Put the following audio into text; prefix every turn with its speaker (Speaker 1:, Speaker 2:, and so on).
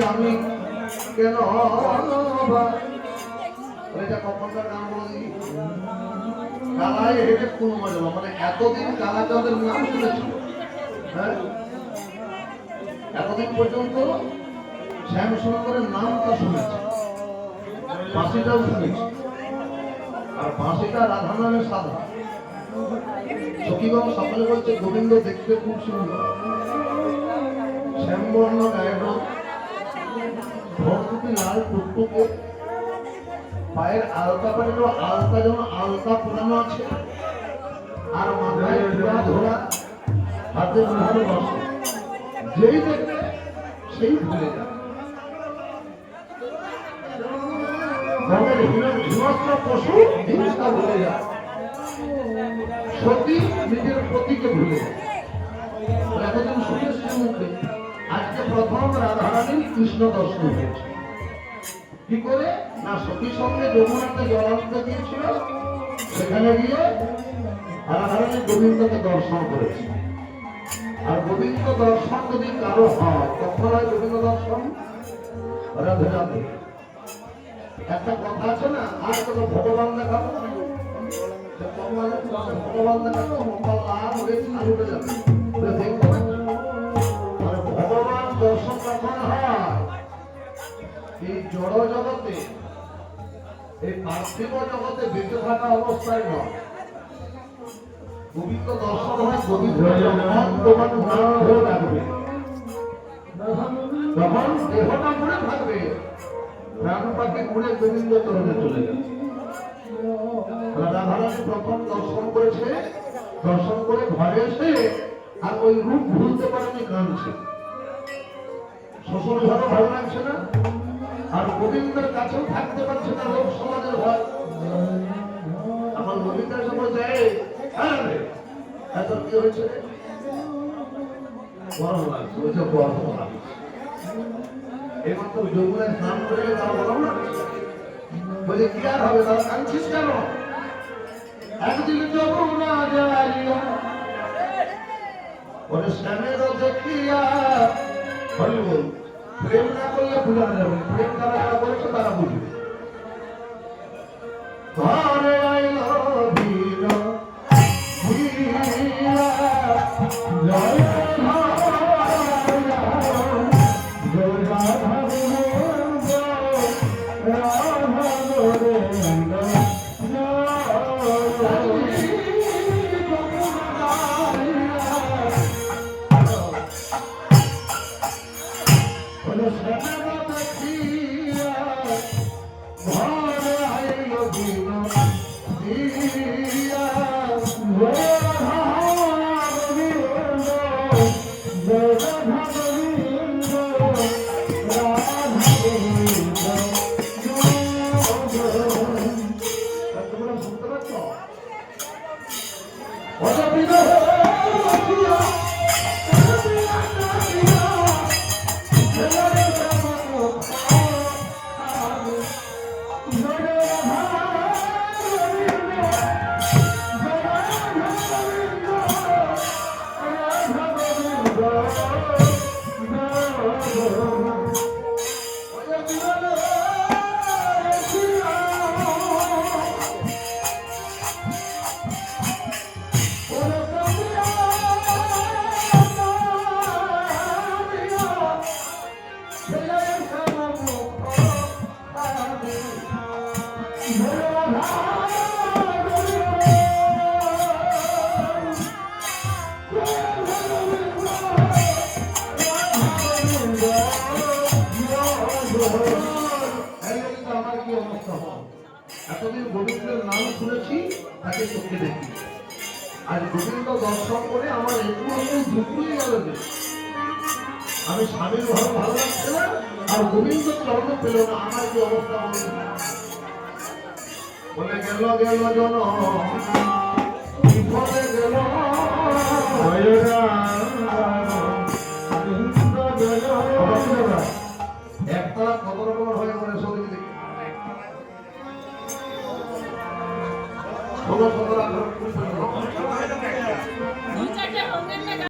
Speaker 1: আমি কেন এটা কখনকার নাম বলি কালাই হেঁটে কোন মজা মানে এতদিন কালা চাঁদের নাম শুনেছিল হ্যাঁ এতদিন পর্যন্ত শ্যাম সুন্দরের নামটা শুনেছি বাঁশিটাও শুনেছি আর বাঁশিটা রাধা নামে সাধা সখীগণ সকলে বলছে গোবিন্দ দেখতে খুব সুন্দর শ্যামবর্ণ গায়ের ভক্তি লাল টুকটুকে পায়ের আলতা পড়লো আলতা যেমন আলতা পুরানো আছে আর মাথায় ধরা হাতে ধরে বসে যেই দেখবে সেই ভুলে যাবে হিংস্র পশু হিংসা ভুলে যায় সতী নিজের পতিকে ভুলে যায় এতদিন শুনেছি মুখে আজকে প্রথম রাধারানীর কৃষ্ণ দর্শন হয়েছে কি করে না সতীর সঙ্গে যমুনাতে জল আনতে গিয়েছিল সেখানে গিয়ে রাধারানী গোবিন্দকে দর্শন করেছে আর গোবিন্দ দর্শন যদি কারো হয় তখন হয় গোবিন্দ দর্শন রাধে রাধে একটা কথা আছে না আর কোনো ভগবান দেখাবো ভগবান দেখাবো মোবাইল লাভ হয়ে চালু হয়ে যাবে দেখবো ভগবান দর্শন কখন হয় এই জড় জগতে এই পার্থিব জগতে বেঁচে থাকা অবস্থায় নয় গোবিন্দ দর্শন হয় গোবিন্দ তোমার হয়ে থাকবে তখন দেহটা মনে থাকবে প্রাণ পাখি ঘুরে গোবিন্দ চরণে চলে যাচ্ছে রাধারানী প্রথম দর্শন করেছে দর্শন করে ঘরে এসে আর ওই রূপ ভুলতে পারেনি কাঁদছে শ্বশুর ঘরও ভালো লাগছে না আর গোবিন্দের কাছেও থাকতে পারছে না লোক সমাজের ভয় আমার গোবিন্দের সময় যায় এত কি হয়েছে গরম লাগছে বলছে গরম লাগছে এইমাত্র যমুনায় স্নান করে তার গরম লাগছে বলে কি আর হবে তার কাঁদছিস কেন একদিন যমুনা যাইয়া ওরে শ্যামের দেখিয়া হরি বল। প্রেম না করলে বোঝানো যাবে না। প্রেম যারা যারা করেছে তারা বুঝবে। ঘরে আইল বীর বীরা, জয় এতদিন গোবিন্দের নাম শুনেছি, তাকে চোখে দেখি। আজ গোবিন্দ দর্শন করে আমার একটু ঝুঁকিয়ে গেল যে আমি স্বামীর ভালো ভালো লাগছে না, আর গোবিন্দ চরণ পেল না। আমার কি অবস্থা বলে গেল গেল জন বিফলে গেল একতলা কত রকমের হয়ে গেলে সত্যি দেখি 16, 17, 18, 19